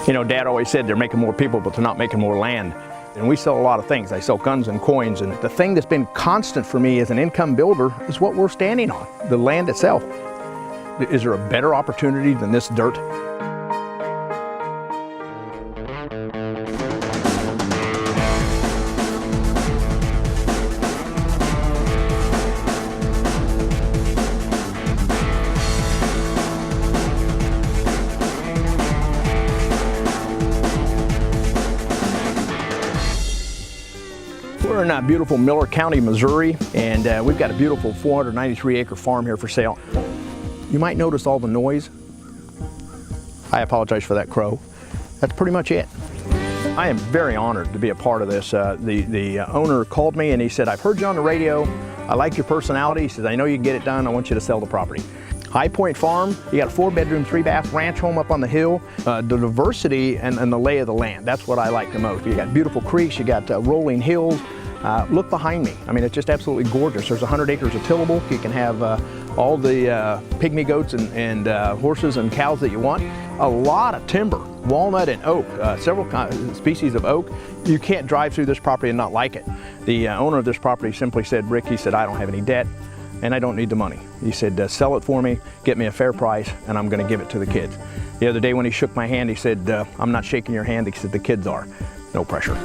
You know, Dad always said they're making more people, but they're not making more land. And we sell a lot of things. I sell guns and coins, and the thing that's been constant for me as an income builder is what we're standing on, the land itself. Is there a better opportunity than this dirt? We're in beautiful Miller County, Missouri, and we've got a beautiful 493-acre farm here for sale. You might notice all the noise. I apologize for that crow. That's pretty much it. I am very honored to be a part of this. The owner called me and he said, I've heard you on the radio. I like your personality. He says, I know you can get it done. I want you to sell the property. High Point Farm, you got a 4-bedroom, 3-bath ranch home up on the hill. The diversity and the lay of the land, that's what I like the most. You got beautiful creeks, you got rolling hills. Look behind me. I mean, it's just absolutely gorgeous. There's 100 acres of tillable. You can have all the pygmy goats and horses and cows that you want. A lot of timber, walnut and oak, several species of oak. You can't drive through this property and not like it. The owner of this property simply said, Rick, he said, I don't have any debt and I don't need the money. He said, sell it for me, get me a fair price, and I'm going to give it to the kids. The other day when he shook my hand, he said, I'm not shaking your hand. He said, the kids are. No pressure.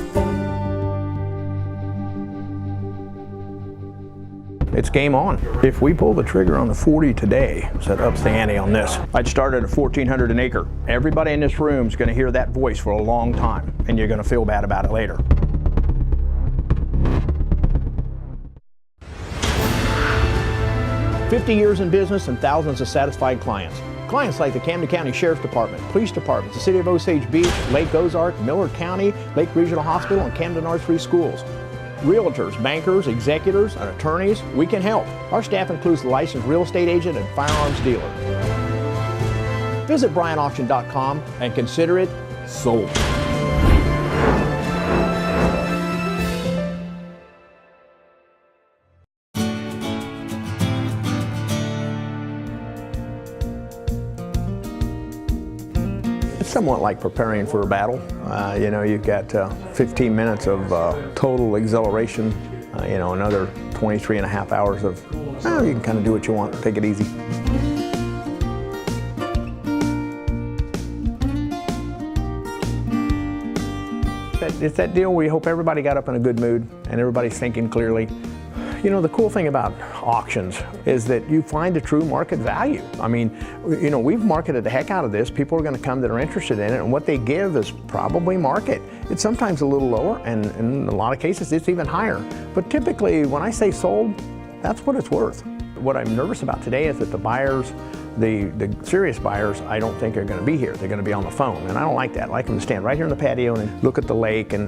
It's game on. If we pull the trigger on the 40 today, so that ups the ante on this. I'd start at $1,400 an acre. Everybody in this room is going to hear that voice for a long time, and you're going to feel bad about it later. "50 years in business and thousands of satisfied clients. Clients like the Camden County Sheriff's Department, Police Department, the City of Osage Beach, Lake Ozark, Miller County, Lake Regional Hospital, and Camden North Free Schools. Realtors, bankers, executors, and attorneys, we can help. Our staff includes a licensed real estate agent and firearms dealer. Visit BryantAuction.com and consider it sold. It's somewhat like preparing for a battle. You know, you've got 15 minutes of total exhilaration, you know, another 23 and a half hours of, you can kind of do what you want, take it easy. It's that deal where you hope everybody got up in a good mood and everybody's thinking clearly. You know, the cool thing about auctions is that you find a true market value. I mean, you know, we've marketed the heck out of this. People are going to come that are interested in it, and what they give is probably market. It's sometimes a little lower, and in a lot of cases, it's even higher. But typically, when I say sold, that's what it's worth. What I'm nervous about today is that the buyers, the serious buyers, I don't think are going to be here. They're going to be on the phone, and I don't like that. I like them to stand right here in the patio and look at the lake and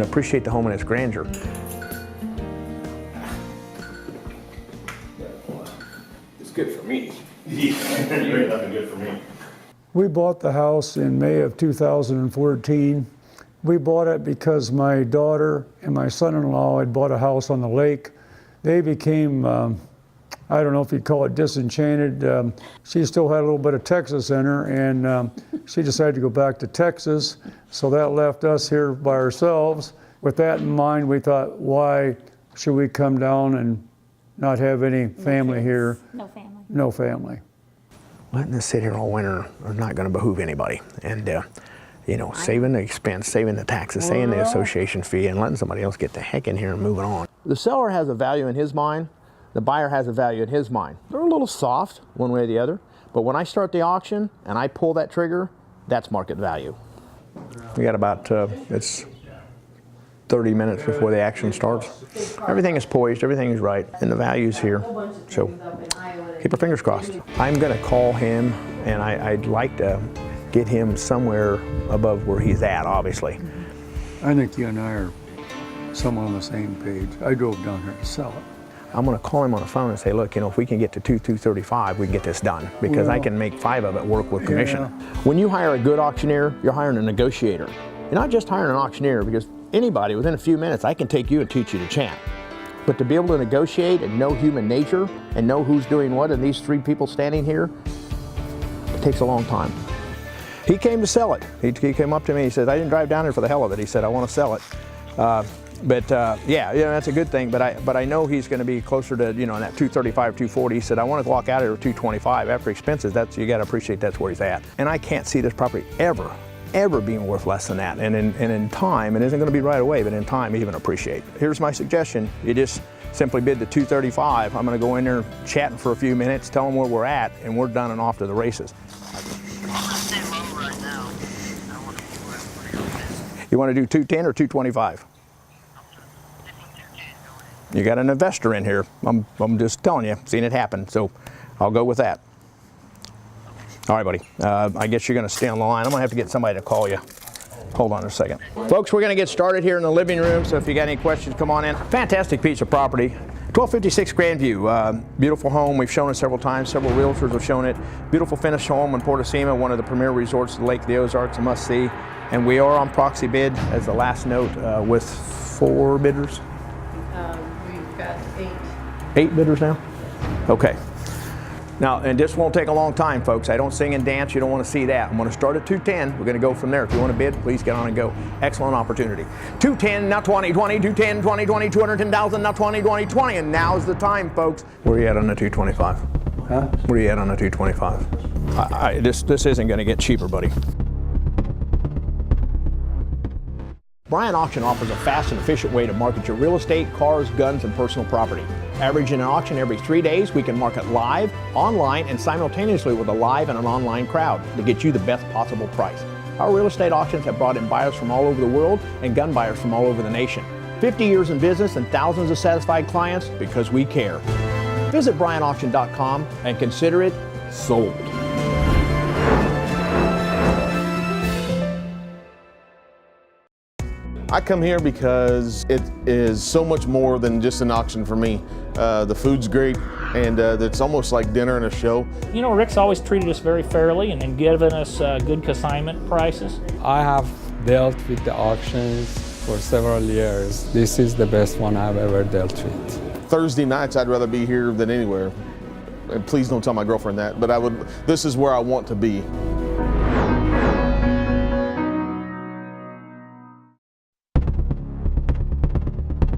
appreciate the home and its grandeur. Good for me. Ain't nothing good for me. We bought the house in May of 2014. We bought it because my daughter and my son-in-law had bought a house on the lake. They became, I don't know if you'd call it disenchanted. She still had a little bit of Texas in her, and she decided to go back to Texas. So that left us here by ourselves. With that in mind, we thought, why should we come down and not have any family here? No family. No family. Letting this sit here all winter are not going to behoove anybody. And, you know, saving the expense, saving the taxes, saving the association fee, and letting somebody else get the heck in here and moving on. The seller has a value in his mind. The buyer has a value in his mind. They're a little soft one way or the other. But when I start the auction and I pull that trigger, that's market value. We got about, it's 30 minutes before the action starts. Everything is poised, everything is right, and the value's here. So keep our fingers crossed. I'm going to call him, and I'd like to get him somewhere above where he's at, obviously. I think you and I are somewhat on the same page. I drove down here to sell it. I'm going to call him on the phone and say, look, you know, if we can get to 235, we can get this done, because I can make 5 of it work with commission. Yeah. When you hire a good auctioneer, you're hiring a negotiator. You're not just hiring an auctioneer, because anybody, within a few minutes, I can take you and teach you to chant. But to be able to negotiate and know human nature and know who's doing what, and these 3 people standing here, it takes a long time. He came to sell it. He came up to me. He said, "I didn't drive down here for the hell of it." He said, "I want to sell it." Yeah, that's a good thing. But I know he's going to be closer to in that 235, 240. He said, "I want to walk out of here with 225 after expenses." You got to appreciate that's where he's at. And I can't see this property ever being worth less than that. And in time, it isn't going to be right away, but in time, even appreciate. Here's my suggestion: you just simply bid to 235. I'm going to go in there chatting for a few minutes, tell them where we're at, and we're done and off to the races. You want to do 210 or 225? You got an investor in here. I'm just telling you, seen it happen, so I'll go with that. All right, buddy. I guess you're going to stay on the line. I'm going to have to get somebody to call you. Hold on a second. Folks, we're going to get started here in the living room, so if you got any questions, come on in. Fantastic piece of property. 1256 Grandview. Beautiful home. We've shown it several times. Several realtors have shown it. Beautiful finished home in Port Acima, one of the premier resorts of the Lake of the Ozarks, a must-see. And we are on proxy bid as the last note with 4 bidders. We've got 8. 8 bidders now? Okay. Now, and this won't take a long time, folks. I don't sing and dance. You don't want to see that. I'm going to start at 210. We're going to go from there. If you want to bid, please get on and go. Excellent opportunity. 210, now 20, 20, 210, 20, 20, 210,000, now 20, 20, 20. And now's the time, folks. Where are you at on the 225? Huh? Where are you at on the 225? This isn't going to get cheaper, buddy. Bryant Auction offers a fast and efficient way to market your real estate, cars, guns, and personal property. Averaging an auction every 3 days, we can market live, online, and simultaneously with a live and an online crowd to get you the best possible price. Our real estate auctions have brought in buyers from all over the world and gun buyers from all over the nation. 50 years in business and thousands of satisfied clients because we care. Visit BryantAuction.com and consider it sold. I come here because it is so much more than just an auction for me. The food's great, and it's almost like dinner and a show. You know, Rick's always treated us very fairly and given us good consignment prices. I have dealt with the auctions for several years. This is the best one I've ever dealt with. Thursday nights, I'd rather be here than anywhere. And please don't tell my girlfriend that, but this is where I want to be.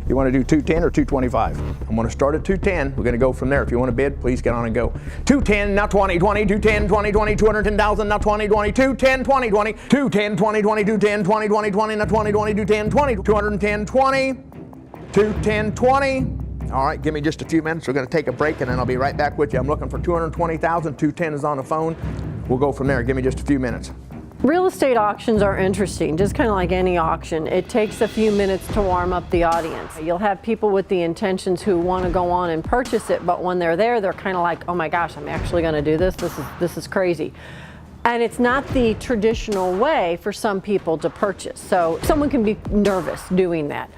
You want to do 210 or 225? I'm going to start at 210. We're going to go from there. If you want to bid, please get on and go. 210, now 20, 20, 210, 20, 20, 210,000, now 20, 20, 210, 20, 20, 210, 20, 20, 210, 20, 20, 20, now 20, 20, 210, 20, 210, 20, 210, 20. All right, give me just a few minutes. We're going to take a break, and then I'll be right back with you. I'm looking for 220,000. 210 is on the phone. We'll go from there. Give me just a few minutes. Real estate auctions are interesting, just kind of like any auction. It takes a few minutes to warm up the audience. You'll have people with the intentions who want to go on and purchase it, but when they're there, they're kind of like, oh my gosh, I'm actually going to do this? This is crazy. And it's not the traditional way for some people to purchase. So someone can be nervous doing that.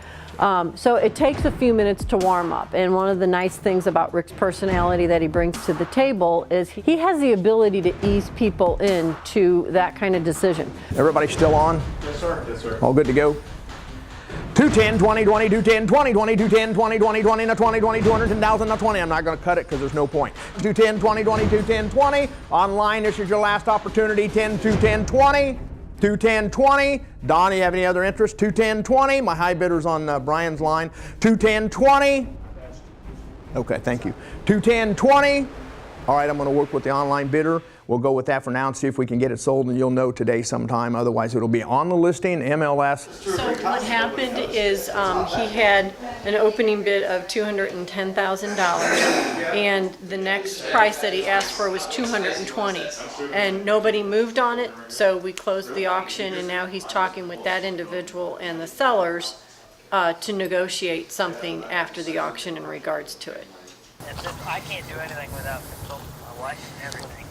So it takes a few minutes to warm up. And one of the nice things about Rick's personality that he brings to the table is he has the ability to ease people into that kind of decision. Everybody still on? Yes, sir. Yes, sir. All good to go? 210, 20, 20, 210, 20, 20, 210, 20, 20, 20, now 20, 20, 210,000, now 20. I'm not going to cut it because there's no point. 210, 20, 20, 210, 20. Online, this is your last opportunity. 10, 210, 20. 210, 20. Don, you have any other interest? 210, 20. My high bidder's on Brian's line. 210, 20. Okay, thank you. 210, 20. All right, I'm going to work with the online bidder. We'll go with that for now and see if we can get it sold, and you'll know today sometime. Otherwise, it'll be on the listing, MLS. So what happened is he had an opening bid of $210,000, and the next price that he asked for was $220,000, and nobody moved on it. So we closed the auction, and now he's talking with that individual and the sellers to negotiate something after the auction in regards to it. I can't do anything without consulting my wife and everything.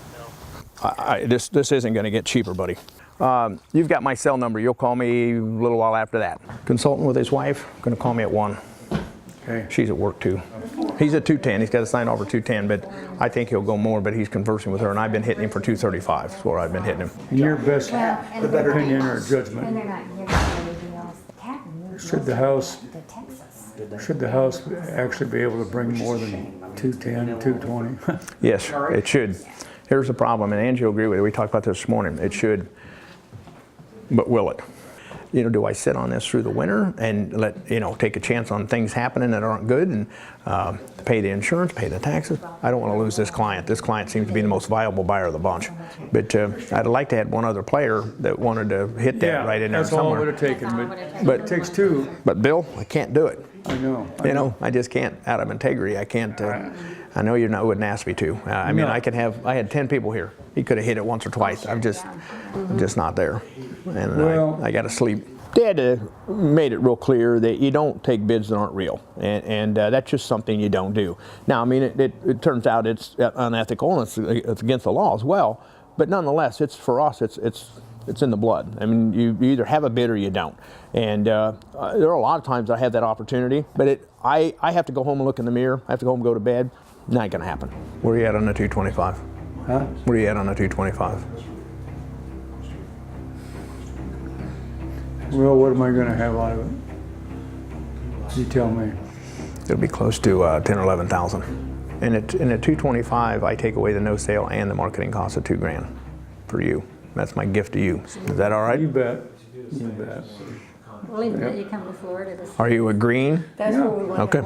This isn't going to get cheaper, buddy. You've got my cell number. You'll call me a little while after that. Consulting with his wife, going to call me at 1. Okay. She's at work too. He's at 210. He's got to sign over 210, but I think he'll go more, but he's conversing with her, and I've been hitting him for 235. That's where I've been hitting him. In your best opinion or judgment, should the house actually be able to bring more than 210, 220? Yes, it should. Here's the problem, and Angie will agree with it. We talked about this morning. It should, but will it? You know, do I sit on this through the winter and take a chance on things happening that aren't good and pay the insurance, pay the taxes? I don't want to lose this client. This client seems to be the most viable buyer of the bunch. But I'd like to have one other player that wanted to hit that right in there that's all it somewhere. would have taken, but it takes two. But Bill, I can't do it. I know. I just can't, out of integrity, I can't. I know you wouldn't ask me to. I mean, I had 10 people here. He could have hit it once or twice. I'm just not there. And I got to sleep. Dad made it real clear that you don't take bids that aren't real. And that's just something you don't do. Now, I mean, it turns out it's unethical and it's against the law as well. But nonetheless, for us, it's in the blood. I mean, you either have a bid or you don't. And there are a lot of times I have that opportunity, but I have to go home and look in the mirror. I have to go home and go to bed. Not gonna happen. Where are you at on the 225? Huh? Where are you at on the 225? Well, what am I going to have out of it? You tell me. It'll be close to 10 or 11,000. And at 225, I take away the no sale and the marketing cost of $2,000 for you. That's my gift to you. Is that all right? You bet. You bet. Well, even though you come to Florida this Are you agreeing? That's what we want. Okay.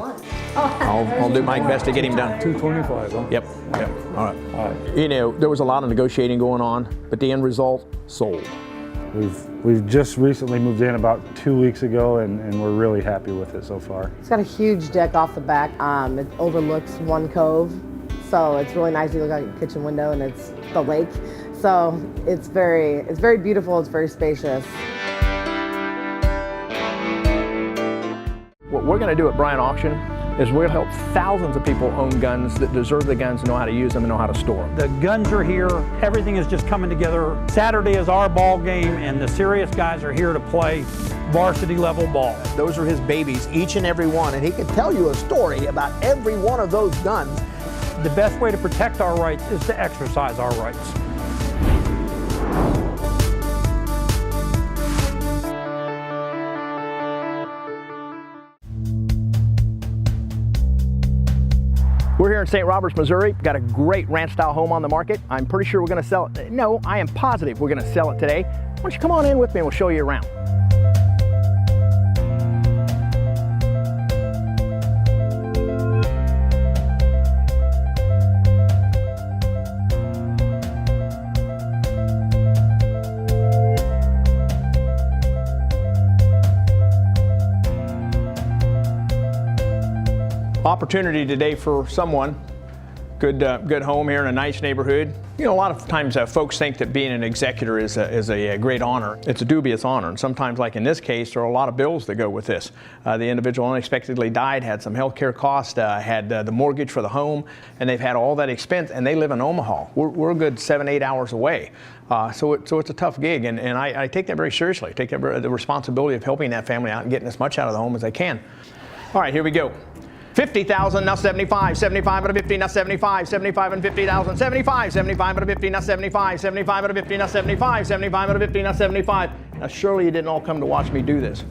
I'll do my best to get him done. 225, huh? Yep. All right. All right. You know, there was a lot of negotiating going on, but the end result, sold. We've just recently moved in about 2 weeks ago, and we're really happy with it so far. It's got a huge deck off the back. It overlooks one cove, so it's really nice. You look out your kitchen window and it's the lake. So it's very beautiful. It's very spacious. What we're going to do at Bryant Auction is we're going to help thousands of people own guns that deserve the guns, know how to use them, and know how to store them. The guns are here. Everything is just coming together. Saturday is our ball game, and the serious guys are here to play varsity level ball. Those are his babies, each and every one, and he can tell you a story about every one of those guns. The best way to protect our rights is to exercise our rights. We're here in St. Roberts, Missouri. Got a great ranch-style home on the market. I'm pretty sure we're going to sell it. No, I am positive we're going to sell it today. Why don't you come on in with me and we'll show you around. Opportunity today for someone. Good home here in a nice neighborhood. You know, a lot of times folks think that being an executor is a great honor. It's a dubious honor, and sometimes, like in this case, there are a lot of bills that go with this. The individual unexpectedly died, had some health care costs, had the mortgage for the home, and they've had all that expense, and they live in Omaha. We're a good 7-8 hours away. So it's a tough gig, and I take that very seriously. I take that, the responsibility of helping that family out and getting as much out of the home as I can. All right, here we go. 50,000, now 75, 75 out of 50, now 75, 75 and 50,000, 75, 75 out of 50, now 75, 75 out of 50, now 75, 75 out of 50, now 75. Now surely you didn't all come to watch me do this.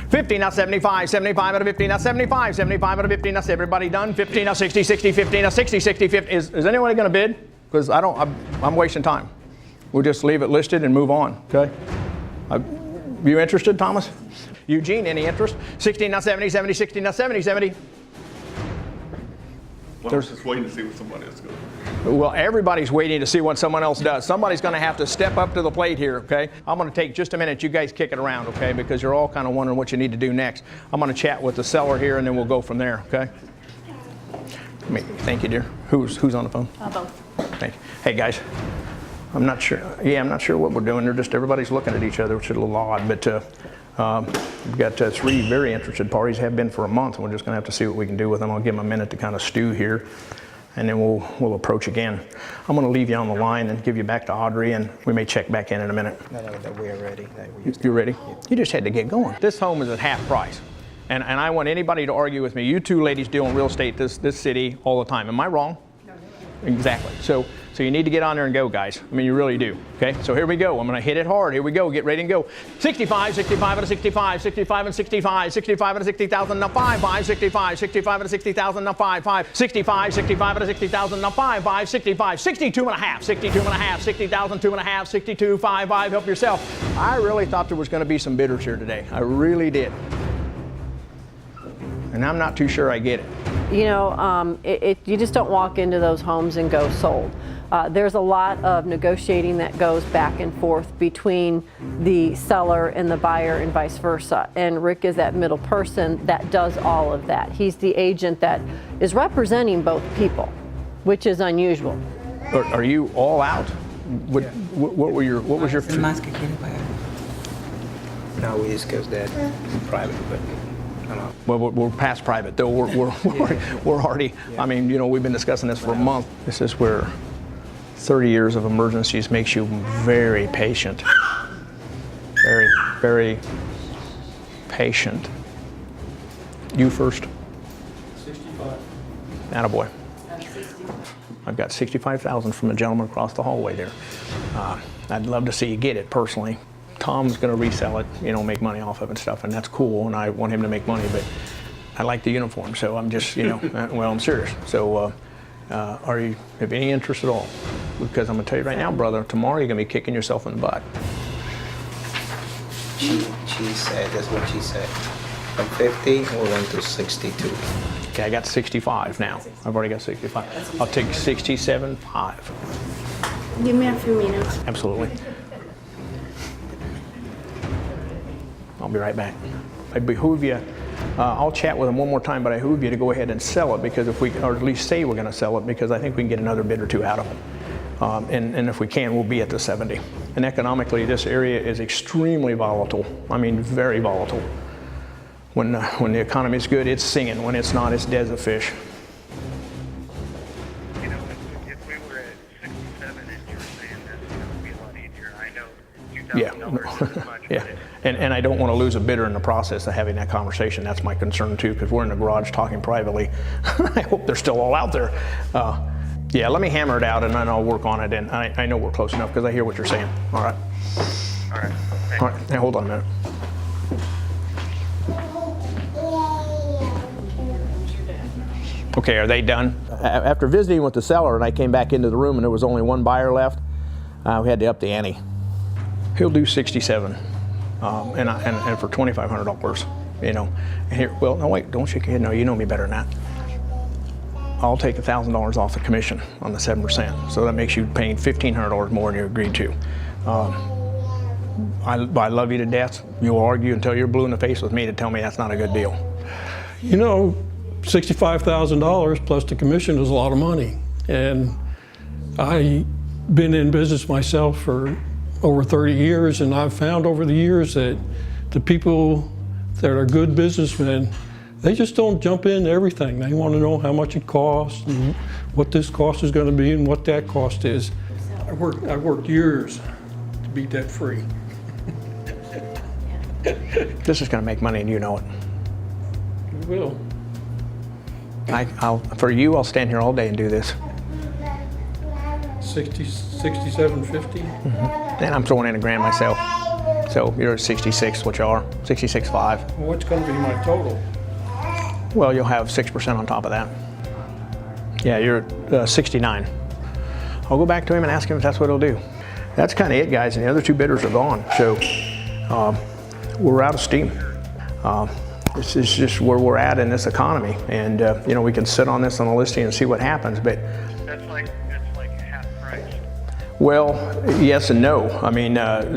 50, now 75, 75 out of 50, now 75, 75 out of 50, now everybody done? 50, now 60, 60, 50, now 60, 60, 50. Is anybody gonna bid? Because I'm wasting time. We'll just leave it listed and move on, okay? You interested, Thomas? Eugene, any interest? 60, now 70, 70, 60, now 70, 70. Well, I was just waiting to see what somebody else going to do. Well, everybody's waiting to see what someone else does. Somebody's going to have to step up to the plate here, okay? I'm going to take just a minute. You guys kick it around, okay? Because you're all kind of wondering what you need to do next. I'm going to chat with the seller here, and then we'll go from there, okay? Thank you, dear. Who's on the phone? both. Thank you. Hey, guys. I'm not sure. Yeah, I'm not sure what we're doing. They're just everybody's looking at each other, which is a little odd. But we've got 3 very interested parties. Have been for a month, and we're just going to have to see what we can do with them. I'll give them a minute to kind of stew here, and then we'll approach again. I'm going to leave you on the line and give you back to Audrey, and we may check back in a minute. No, we're ready. You're ready? Yeah. You just had to get going. This home is at half price, and I want anybody to argue with me. You two ladies deal in real estate this city all the time. Am I wrong? Exactly. So So you need to get on there and go, guys. I mean, you really do. Okay, so here we go. I'm going to hit it hard. Here we go. Get ready and go. 65, 65 out of 65, 65 and 65, 65 out of 60,000, now 5, 65, 65 out of 60,000, now 5, 65, 65 out of 60,000, now 5, 65, 62 and a half, 62 and a half, 60,000, 2 and a half, 62, 5, help yourself. I really thought there was going to be some bidders here today. I really did. And I'm not too sure I get it. You know, you just don't walk into those homes and go sold. There's a lot of negotiating that goes back and forth between the seller and the buyer and vice versa. And Rick is that middle person that does all of that. He's the agent that is representing both people, which is unusual. Are you all out? What was your? No, we discussed that private, but. Well, we're past private, though. We're already. I mean, you know, we've been discussing this for a month. This is where 30 years of emergencies makes you very patient. Very, very patient. You first. 65. Attaboy. I've got 65,000 from a gentleman across the hallway there. I'd love to see you get it personally. Tom's going to resell it, you know, make money off of it and stuff, and that's cool, and I want him to make money, but I like the uniform, so I'm just, you know, well, I'm serious. So are you have any interest at all? Because I'm going to tell you right now, brother, tomorrow you're going to be kicking yourself in the butt. She said, that's what she said. From 50, we went to 62. Okay, I got 65 now. I've already got 65. I'll take 67.5. Give me a few minutes. Absolutely. I'll be right back. I behoove you, I'll chat with them one more time, but I behoove you to go ahead and sell it, because if we, or at least say we're going to sell it, because I think we can get another bid or two out of them. And if we can, we'll be at the 70. And economically, this area is extremely volatile. I mean, very volatile. When the economy is good, it's singing. When it's not, it's dead as a fish. You know, if we were at 67 and you were saying this, it would be a lot easier. I know $2,000 isn't much. Yeah. And I don't want to lose a bidder in the process of having that conversation. That's my concern too, because we're in the garage talking privately. I hope they're still all out there. Yeah, let me hammer it out and then I'll work on it. And I know we're close enough because I hear what you're saying. All right. All right. All right. Hey, hold on a minute. Okay, are they done? After visiting with the seller and I came back into the room and there was only one buyer left, we had to up the ante. He'll do 67. And for $2,500, you know. And here, well, no, wait, don't shake your head. No, you know me better than that. I'll take $1,000 off the commission on the 7%. So that makes you paying $1,500 more than you agreed to. I love you to death. You'll argue until you're blue in the face with me to tell me that's not a good deal. You know, $65,000 plus the commission is a lot of money. And I've been in business myself for over 30 years, and I've found over the years that the people that are good businessmen, they just don't jump into everything. They want to know how much it costs and what this cost is going to be and what that cost is. I worked years to be debt free. This is going to make money and you know it. It will. For you, I'll stand here all day and do this. 67.50. And I'm throwing in a grand myself. So you're at 66, what you are, 66.5. Well, what's going to be my total? Well, you'll have 6% on top of that. Yeah, you're at 69. I'll go back to him and ask him if that's what he'll do. That's kind of it, guys, and the other two bidders are gone. So we're out of steam. This is just where we're at in this economy. And, you know, we can sit on this on the listing and see what happens, but That's like half price. well, yes and no. I mean,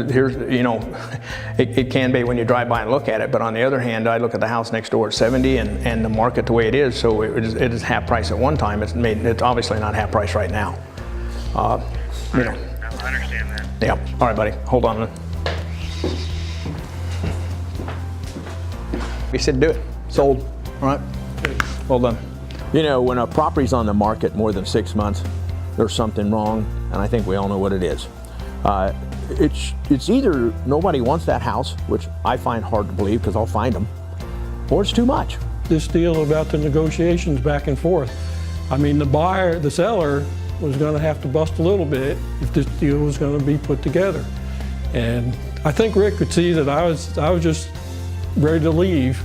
here's, you know, it can be when you drive by and look at it, but on the other hand, I look at the house next door at 70 and the market the way it is, so it is half price at one time. It's obviously not half price right now. You know. I understand that. Yeah. All right, buddy. Hold on. You said do it. Sold. All right. Well done. You know, when a property's on the market more than 6 months, there's something wrong, and I think we all know what it is. It's either nobody wants that house, which I find hard to believe because I'll find them, or it's too much. This deal about the negotiations back and forth. I mean, the seller was going to have to bust a little bit if this deal was going to be put together. And I think Rick could see that I was just ready to leave.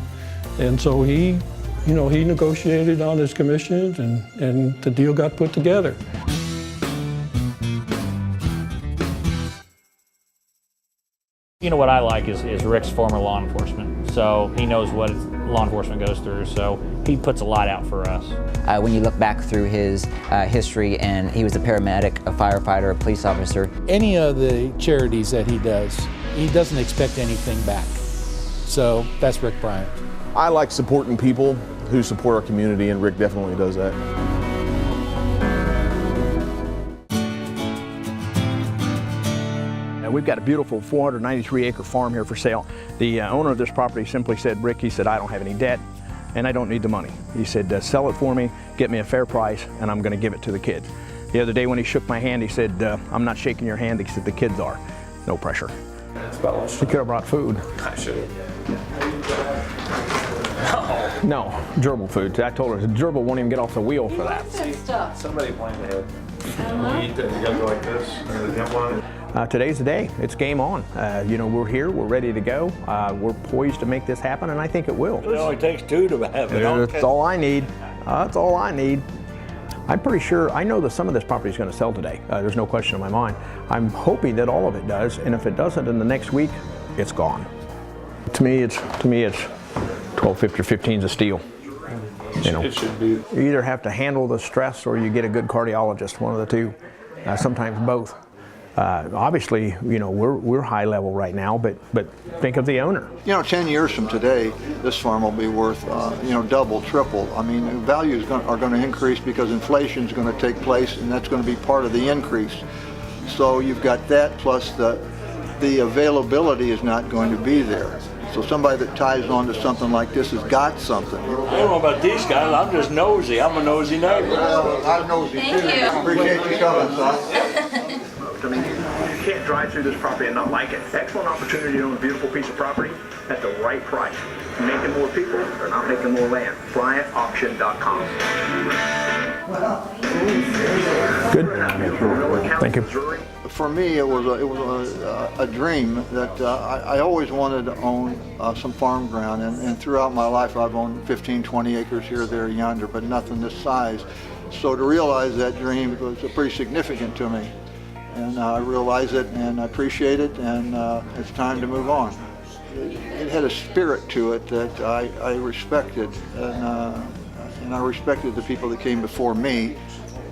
And so he negotiated on his commissions and the deal got put together. You know what I like is Rick's former law enforcement. So he knows what law enforcement goes through. So he puts a lot out for us. When you look back through his history, and he was a paramedic, a firefighter, a police officer. Any of the charities that he doesn't expect anything back. So that's Rick Bryant. I like supporting people who support our community, and Rick definitely does that. We've got a beautiful 493-acre farm here for sale. The owner of this property simply said, Rick, he said, I don't have any debt and I don't need the money. He said, sell it for me, get me a fair price, and I'm going to give it to the kids. The other day when he shook my hand, he said, I'm not shaking your hand, he said, the kids are. No pressure. He could have brought food. I should have. No, gerbil food. I told her the gerbil won't even get off the wheel for that. Somebody planned ahead. You eat that, you gotta go like this, and the dimple on it. Today's the day. It's game on. We're here. We're ready to go. We're poised to make this happen, and I think it will. It only takes two to have it. That's all I need. That's all I need. I'm pretty sure, I know that some of this property is going to sell today. There's no question in my mind. I'm hoping that all of it does, and if it doesn't in the next week, it's gone. To me, it's 12, 50, or 15's a steal. It should be. You either have to handle the stress or you get a good cardiologist, one of the two. Sometimes both. Obviously, we're high level right now, but think of the owner. 10 years from today, this farm will be worth, double, triple. I mean, values are going to increase because inflation is going to take place, and that's going to be part of the increase. So you've got that, plus the availability is not going to be there. So somebody that ties on to something like this has got something. I don't know about these guys. I'm just nosy. I'm a nosy neighbor. Well, I'm nosy too. Appreciate you coming, son. I mean, you can't drive through this property and not like it. Excellent opportunity to own a beautiful piece of property at the right price. Making more people, they're not making more land. BryantAuction.com. Good. Thank you. For me, it was a dream that I always wanted to own some farm ground, and throughout my life I've owned 15, 20 acres here, there, yonder, but nothing this size. So to realize that dream was pretty significant to me. And I realize it and I appreciate it, and it's time to move on. It had a spirit to it that I respected, and I respected the people that came before me,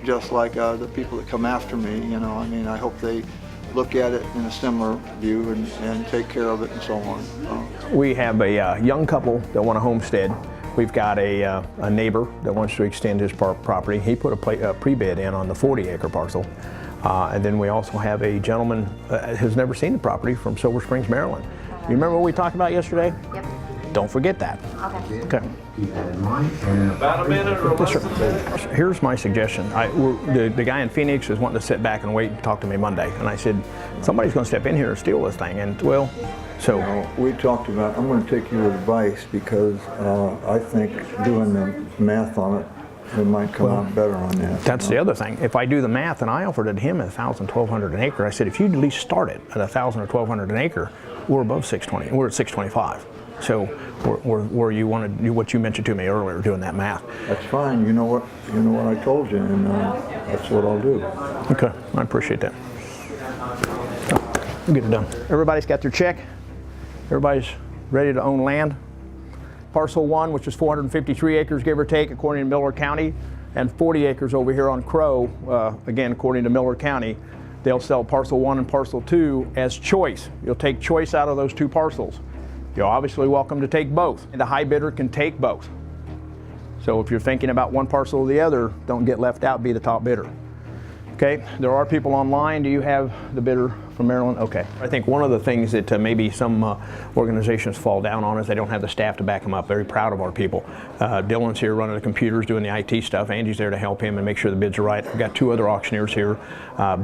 just like the people that come after me. I hope they look at it in a similar view and take care of it and so on. We have a young couple that want a homestead. We've got a neighbor that wants to extend his property. He put a pre-bid in on the 40-acre parcel. And then we also have a gentleman who's never seen the property from Silver Springs, Maryland. You remember what we talked about yesterday? Yep. Don't forget that. Okay. Keep that in mind. About a minute or less. Here's my suggestion. The guy in Phoenix is wanting to sit back and wait and talk to me Monday. And I said, somebody's going to step in here and steal this thing. And well, so. We talked about, I'm going to take your advice because I think doing the math on it, it might come out better on that. That's the other thing. If I do the math, and I offered it him at $1,000, $1,200 an acre, I said, if you at least start it at $1,000 or $1,200 an acre, we're above 620. We're at 625. So we're where you want to do what you mentioned to me earlier, doing that math. That's fine. You know what I told you, and that's what I'll do. Okay, I appreciate that. We'll get it done. Everybody's got their check. Everybody's ready to own land. Parcel 1, which is 453 acres, give or take, according to Miller County, and 40 acres over here on Crow, again, according to Miller County. They'll sell Parcel 1 and Parcel 2 as choice. You'll take choice out of those two parcels. You're obviously welcome to take both. The high bidder can take both. So if you're thinking about one parcel or the other, don't get left out, be the top bidder. Okay, there are people online. Do you have the bidder from Maryland? Okay. I think one of the things that maybe some organizations fall down on is they don't have the staff to back them up. Very proud of our people. Dylan's here running the computers, doing the IT stuff. Angie's there to help him and make sure the bids are right. We've got 2 other auctioneers here.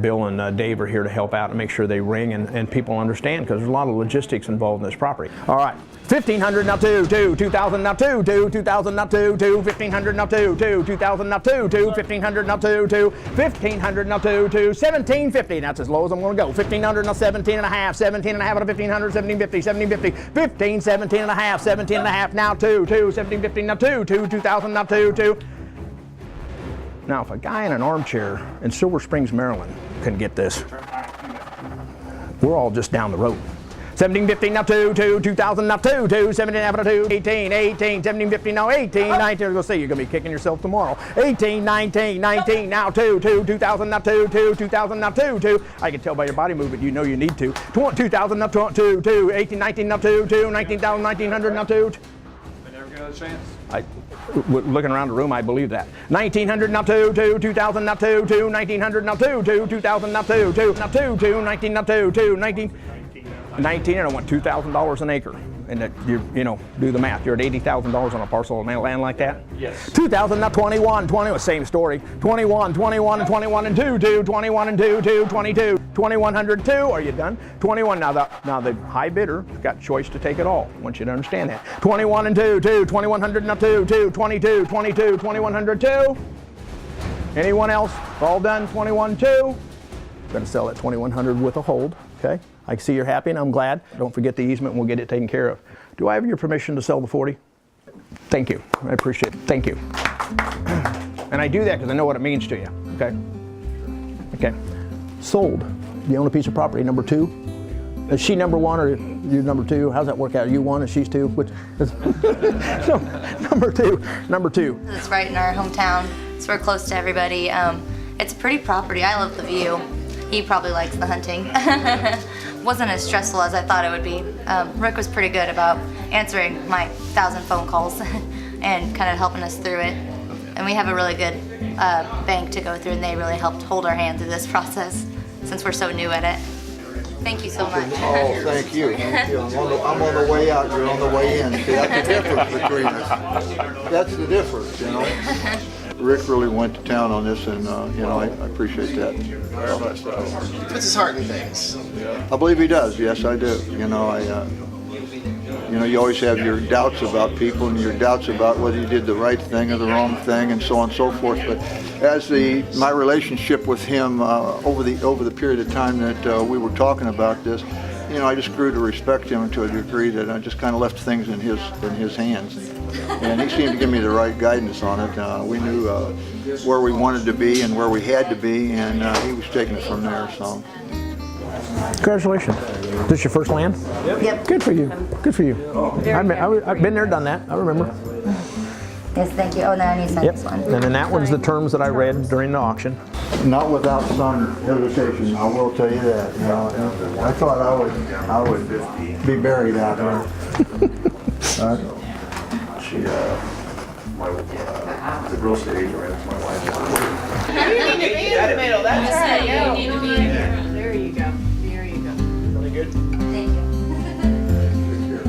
Bill and Dave are here to help out and make sure they ring and people understand, because there's a lot of logistics involved in this property. All right. 1,500 now 2, 2,000 now 2, 2,000 now 2, 1,500 now 2, 2,000 now 2, 1,500 now 2, 1,500 now 2, 1,750. That's as low as I'm going to go. 1,500 now 17 and a half, 17 and a half out of 1,500, 1,750, 1,750, 15, 17 and a half, 17 and a half now 2, 1,750 now 2, 2,000 now 2. Now, if a guy in an armchair in Silver Springs, Maryland, can get this, we're all just down the road. 1,750 now 2, 2,000 now 2, 17 and a half out of 2, 18, 1,750 now 18, 19. We'll see, you're going to be kicking yourself tomorrow. 18, 19 now 2, 2,000 now 2, 2,000 now 2. I can tell by your body movement, you know you need to. 2,000 now 2, 18, 19 now 2, 19,000, 1,900 now 2. I never got a chance. Looking around the room, I believe that. 1,900 now 2, 2,000 now 2, 1,900 now 2, 2,000 now 2, 19 now 2, 19, and I want $2,000 an acre. And that you know, do the math. You're at $80,000 on a parcel of land like that? Yes. 2,000 now 21, same story. 21 and 2, 21 and 2, 22. 2,100 2, are you done? 21, now the high bidder got choice to take it all. I want you to understand that. 21 and 2, 2,100 now 2, 22, 2,100 2. Anyone else? All done, 21 2. Gonna sell that 2,100 with a hold, okay? I see you're happy and I'm glad. Don't forget the easement and we'll get it taken care of. Do I have your permission to sell the 40? Thank you, I appreciate it, thank you. And I do that because I know what it means to you, okay? Okay, sold. You own a piece of property, number 2? Is she number 1 or you number 2? How's that work out? Are you 1 and she's 2? Which, no, number 2. It's right in our hometown, so we're close to everybody. It's a pretty property, I love the view. He probably likes the hunting. Wasn't as stressful as I thought it would be. Rick was pretty good about answering my 1,000 phone calls and kind of helping us through it. And we have a really good bank to go through, and they really helped hold our hand through this process since we're so new at it. Thank you so much. Oh, thank you. Thank you. I'm on the way out, you're on the way in. See, that's the difference between us. That's the difference, you know. Rick really went to town on this, and you know, I appreciate that. He puts his heart in things. I believe he does. Yes, I do. You know, you know, you always have your doubts about people and your doubts about whether you did the right thing or the wrong thing, and so on and so forth. But as my relationship with him over the period of time that we were talking about this, you know, I just grew to respect him to a degree that I just kind of left things in his hands, and he seemed to give me the right guidance on it. We knew where we wanted to be and where we had to be, and he was taking it from there. So, congratulations! This your first land? Yep. Good for you. Good for you. I've been there, done that. I remember. Yes, thank you. Oh, now I need to sign this one. And then that one's the terms that I read during the auction. Not without some hesitation, I will tell you that. You know, I thought I would be buried out there. She, the real estate agent ran into my wife. You need to be in the middle. That's right. You need to be in here. There you go. There you go. Really good? Thank you.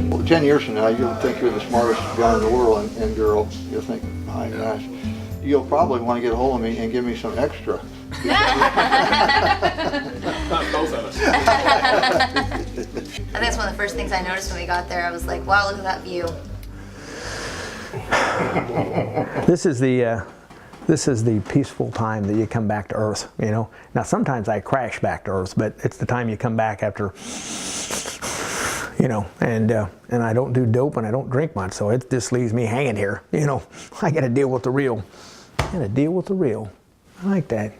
Well, 10 years from now, you'll think you're the smartest guy in the world, and girl, you'll think, my gosh, you'll probably want to get a hold of me and give me some extra. Not both of us. I think that's one of the first things I noticed when we got there. I was like, wow, look at that view. This is the peaceful time that you come back to Earth, you know. Now sometimes I crash back to Earth, but it's the time you come back after, you know, and I don't do dope and I don't drink much, so it just leaves me hanging here, you know. I got to deal with the real. I got to deal with the real. I like that.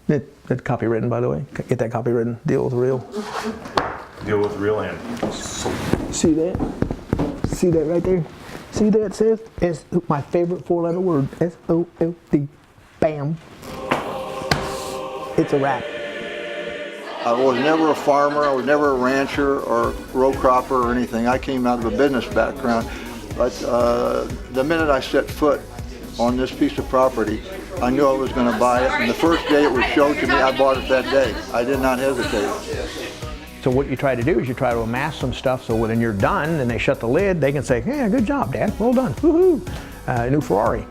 That copywritten, by the way. Get that copywritten. Deal with the real. Deal with real and. See that? See that right there? See that says? It's my favorite 4-letter word. S-O-L-D. Bam. It's a wrap. I was never a farmer. I was never a rancher or row cropper or anything. I came out of a business background. But the minute I set foot on this piece of property, I knew I was going to buy it. And the first day it was showed to me, I bought it that day. I did not hesitate. So what you try to do is you try to amass some stuff so when you're done and they shut the lid, they can say, yeah, good job, Dad. Well done. Woohoo. New Ferrari.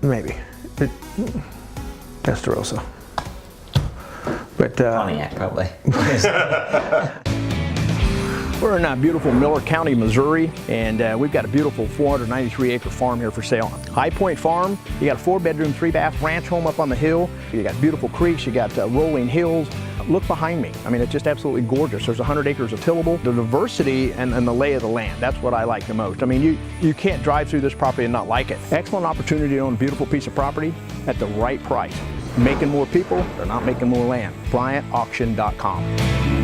Maybe. Testarossa. But, Pontiac, probably. We're in beautiful Miller County, Missouri, and we've got a beautiful 493-acre farm here for sale. High Point Farm, you got a 4-bedroom, 3-bath ranch home up on the hill. You got beautiful creeks, you got rolling hills. Look behind me. I mean, it's just absolutely gorgeous. There's 100 acres of tillable. The diversity and the lay of the land, that's what I like the most. I mean, you can't drive through this property and not like it. Excellent opportunity to own a beautiful piece of property at the right price. Making more people, they're not making more land. BryantAuction.com.